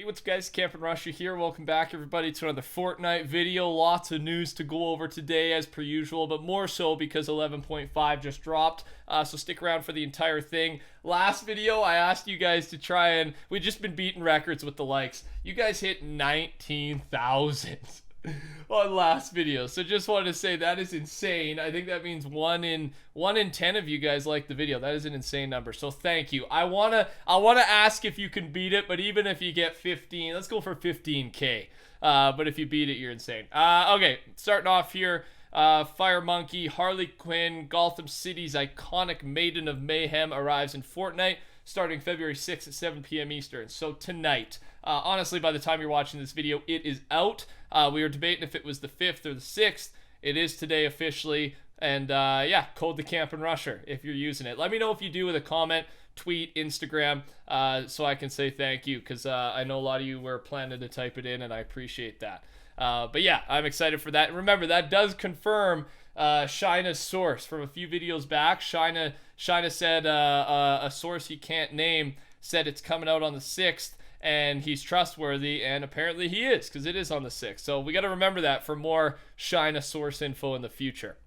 Hey, what's up guys, TheCampingRusher here. Welcome back everybody to another Fortnite video. Lots of news to go over today as per usual, but more so because 11.5 just dropped. So stick around for the entire thing. Last video I asked you guys to try and, we've just been beating records with the likes. You guys hit 19,000 on last video, so just wanted to say that is insane. I think that means one in 10 of you guys like the video. That is an insane number, so thank you. I wanna ask if you can beat it, but even if you get 15, let's go for 15k. But if you beat it, you're insane. Okay, starting off here. Fire Monkey, Harley Quinn, Gotham City's iconic Maiden of Mayhem arrives in Fortnite starting February 6th at 7 p.m. Eastern. So tonight, honestly, by the time you're watching this video, it is out. We were debating if it was the 5th or the 6th. It is today officially. And yeah, code TheCampingRusher if you're using it. Let me know if you do with a comment, tweet, Instagram, so I can say thank you, because I know a lot of you were planning to type it in, and I appreciate that. But yeah, I'm excited for that. And remember, that does confirm Shina's source from a few videos back. Shina said a source he can't name said it's coming out on the 6th, and he's trustworthy, and apparently he is, because it is on the 6th. So we got to remember that for more Shina source info in the future.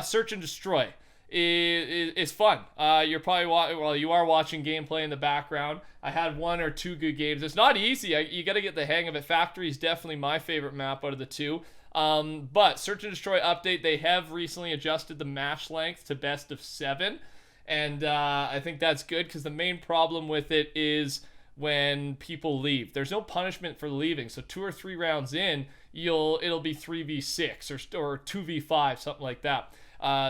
Search and Destroy is fun. You're probably you are watching gameplay in the background. I had one or two good games. It's not easy. You got to get the hang of it. Factory is definitely my favorite map out of the two. But Search and Destroy update, they have recently adjusted the match length to best of 7, and I think that's good, because the main problem with it is when people leave. There's no punishment for leaving, so 2 or 3 rounds in, it'll be 3v6 or 2v5, something like that.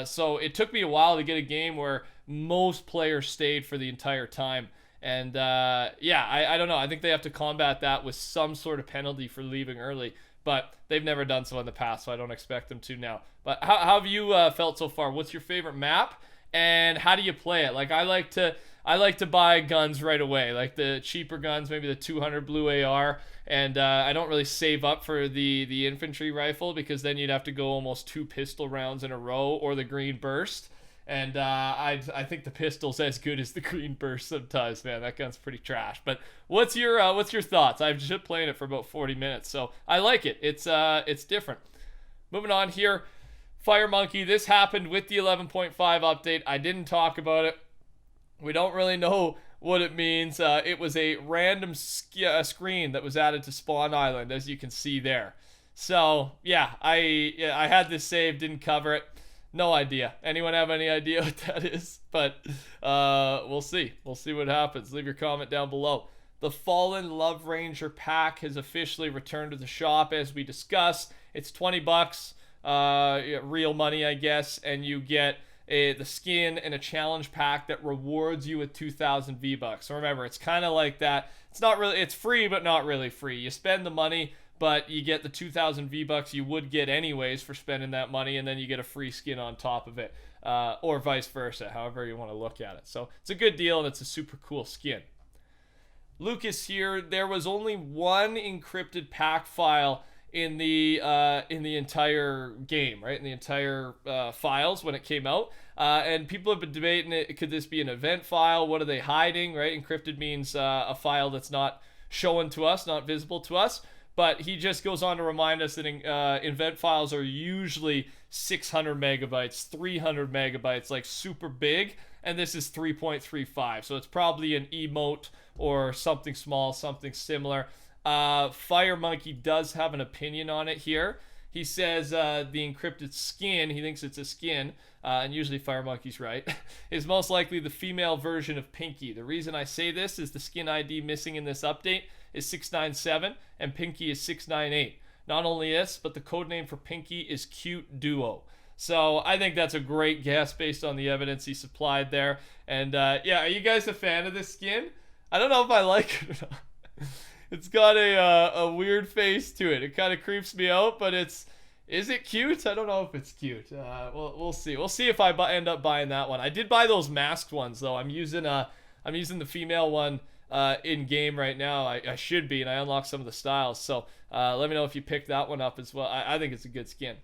So it took me a while to get a game where most players stayed for the entire time. And yeah, I don't know. I think they have to combat that with some sort of penalty for leaving early. But they've never done so in the past, so I don't expect them to now. But how have you felt so far? What's your favorite map? And how do you play it? Like, I like to buy guns right away, like the cheaper guns, maybe the 200 blue AR, and I don't really save up for the infantry rifle, because then you'd have to go almost 2 pistol rounds in a row, or the green burst, and I think the pistol's as good as the green burst sometimes, man. That gun's pretty trash. But what's your thoughts? I've just been playing it for about 40 minutes, so I like it. It's different. Moving on here, Fire Monkey. This happened with the 11.5 update. I didn't talk about it. We don't really know what it means. It was a random screen that was added to Spawn Island, as you can see there. So yeah, I had this saved, didn't cover it. No idea. Anyone have any idea what that is? But we'll see. We'll see what happens. Leave your comment down below. The Fallen Love Ranger pack has officially returned to the shop, as we discussed. It's $20, real money, I guess, and you get the skin and a challenge pack that rewards you with 2,000 Vbucks. So remember, it's kind of like that. It's free, but not really free. You spend the money, but you get the 2,000 Vbucks you would get anyways for spending that money, and then you get a free skin on top of it, or vice versa, however you want to look at it. So it's a good deal, and it's a super cool skin. Lucas here. There was only one encrypted pack file in the entire game, right? In the entire files when it came out. And people have been debating it. Could this be an event file? What are they hiding, right? Encrypted means a file that's not shown to us, not visible to us. But he just goes on to remind us that event files are usually 600 megabytes, 300 megabytes, like super big. And this is 3.35. So it's probably an emote or something small, something similar. Fire Monkey does have an opinion on it here. He says the encrypted skin, he thinks it's a skin, and usually Fire Monkey's right, is most likely the female version of Pinky. The reason I say this is the skin ID missing in this update is 697, and Pinky is 698. Not only this, but the codename for Pinky is Cute Duo. So I think that's a great guess based on the evidence he supplied there. And yeah, are you guys a fan of this skin? I don't know if I like it or not. It's got a weird face to it. It kind of creeps me out, but is it cute? I don't know if it's cute. We'll see. We'll see if I end up buying that one. I did buy those masked ones though. I'm using the female one in game right now. I should be, and I unlocked some of the styles. So let me know if you picked that one up as well. I think it's a good skin.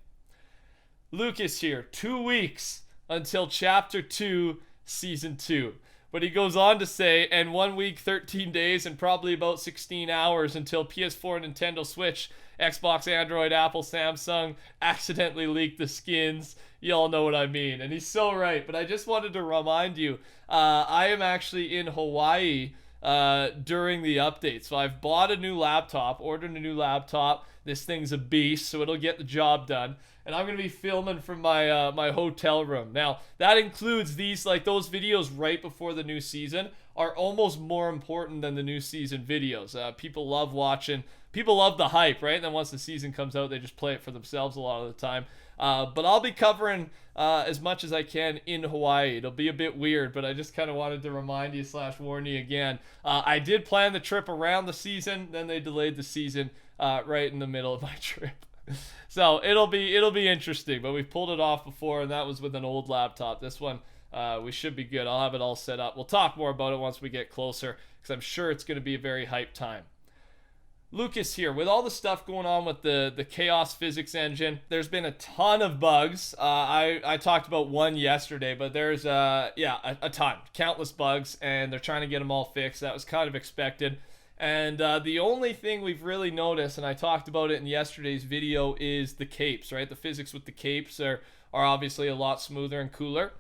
Lucas here. 2 weeks until Chapter 2, Season 2. But he goes on to say, and 1 week, 13 days, and probably about 16 hours until PS4, Nintendo Switch, Xbox, Android, Apple, Samsung accidentally leaked the skins. Y'all know what I mean. And he's so right. But I just wanted to remind you, I am actually in Hawaii during the update. So I've bought a new laptop, ordered a new laptop. This thing's a beast, so it'll get the job done. And I'm going to be filming from my my hotel room. Now, that includes these, like those videos right before the new season are almost more important than the new season videos. People love watching. People love the hype, right? And then once the season comes out, they just play it for themselves a lot of the time. But I'll be covering as much as I can in Hawaii. It'll be a bit weird, but I just kind of wanted to remind you / warn you again. I did plan the trip around the season, then they delayed the season right in the middle of my trip. So it'll be interesting, but we've pulled it off before, and that was with an old laptop. This one, we should be good. I'll have it all set up. We'll talk more about it once we get closer, because I'm sure it's going to be a very hype time. Lucas here. With all the stuff going on with the chaos physics engine, there's been a ton of bugs. I talked about one yesterday, but there's a ton, countless bugs, and they're trying to get them all fixed. That was kind of expected. And the only thing we've really noticed, and I talked about it in yesterday's video, is the capes, right? The physics with the capes are obviously a lot smoother and cooler.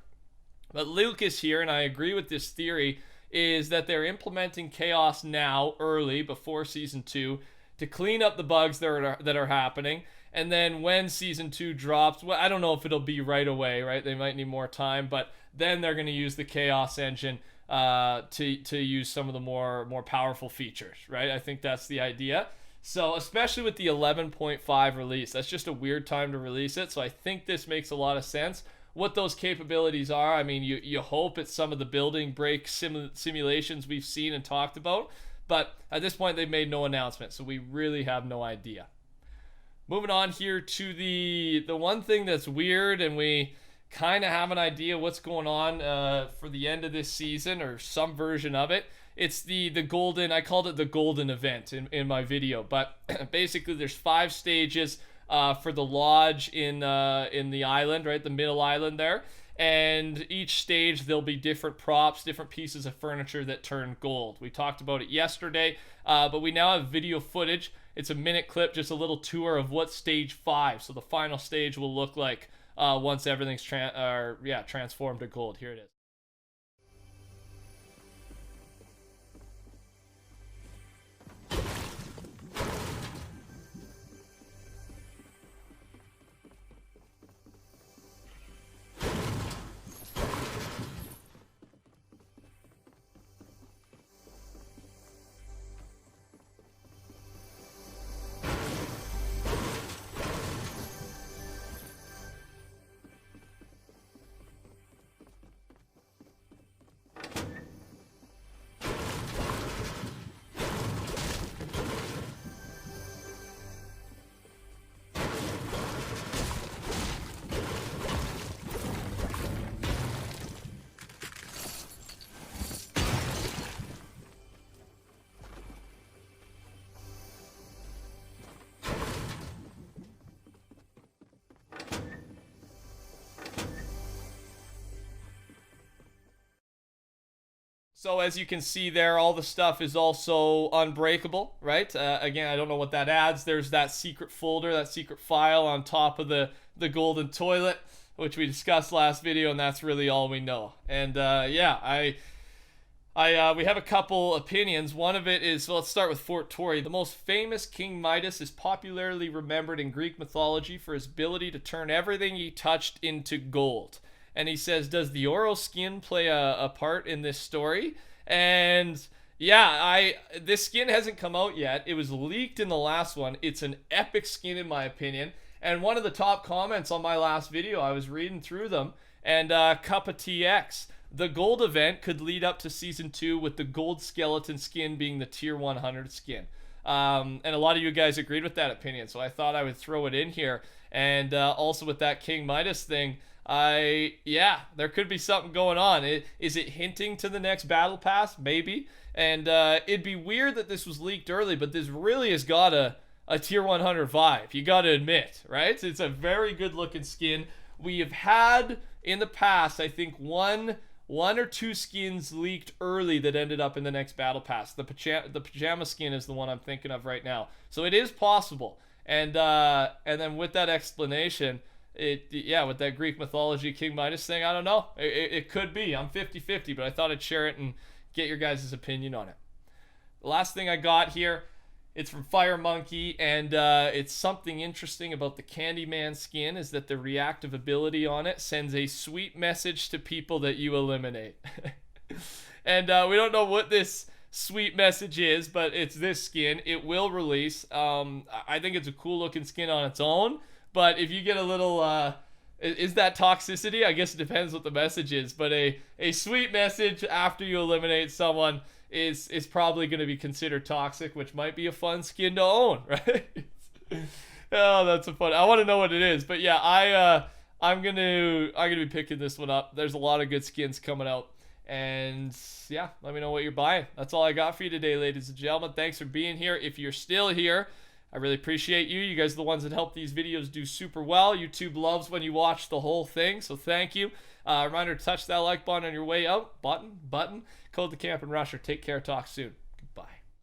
But Lucas here, and I agree with this theory, is that they're implementing chaos now, early, before Season 2, to clean up the bugs that are happening. And then when Season 2 drops, well, I don't know if it'll be right away, right? They might need more time, but then they're going to use the chaos engine to use some of the more powerful features, right? I think that's the idea. So especially with the 11.5 release, that's just a weird time to release it. So I think this makes a lot of sense. What those capabilities are, I mean, you hope it's some of the building break simulations we've seen and talked about, but at this point they've made no announcement, so we really have no idea. Moving on here to the one thing that's weird, and we kind of have an idea what's going on for the end of this season, or some version of it. It's the golden, I called it the golden event in my video, but basically there's 5 stages for the lodge in the island, right, the middle island there. And each stage there'll be different props, different pieces of furniture that turn gold. We talked about it yesterday, but we now have video footage. It's a minute clip, just a little tour of what stage 5, so the final stage will look like once everything's transformed to gold. Here it is. So as you can see there, all the stuff is also unbreakable, right? Again, I don't know what that adds. There's that secret folder, that secret file on top of the golden toilet, which we discussed last video, and that's really all we know. And we have a couple opinions. One of it is, so let's start with Fort Tory. The most famous King Midas is popularly remembered in Greek mythology for his ability to turn everything he touched into gold. And he says, does the Oro skin play a part in this story? And yeah, this skin hasn't come out yet. It was leaked in the last one. It's an epic skin in my opinion. And one of the top comments on my last video, I was reading through them, and Kappa TX, the gold event could lead up to Season 2 with the gold skeleton skin being the Tier 100 skin. And a lot of you guys agreed with that opinion, so I thought I would throw it in here. And also with that King Midas thing, there could be something going on. Is it hinting to the next battle pass? Maybe. And it'd be weird that this was leaked early, but this really has got a Tier 100 vibe. You got to admit, right? It's a very good looking skin. We have had in the past, I think, one one or two skins leaked early that ended up in the next battle pass. The pajama skin is the one I'm thinking of right now. So it is possible. And then with that explanation, with that Greek mythology King Midas thing, I don't know. It could be. I'm 50-50, but I thought I'd share it and get your guys' opinion on it. The last thing I got here, it's from Fire Monkey, and it's something interesting about the Candyman skin is that the reactive ability on it sends a sweet message to people that you eliminate. And we don't know what this sweet message is, but it's this skin. It will release. I think it's a cool looking skin on its own, but if you get a little is that toxicity? I guess it depends what the message is, but a sweet message after you eliminate someone is probably going to be considered toxic, which might be a fun skin to own, right? Oh, that's a fun. I want to know what it is, but yeah, I'm gonna be picking this one up. There's a lot of good skins coming out, and yeah, let me know what you're buying. That's all I got for you today, ladies and gentlemen. Thanks for being here. If you're still here, I really appreciate you. You guys are the ones that help these videos do super well. YouTube loves when you watch the whole thing, so thank you. Reminder to touch that like button on your way out. Button. Code TheCampingRusher. Take care. Talk soon.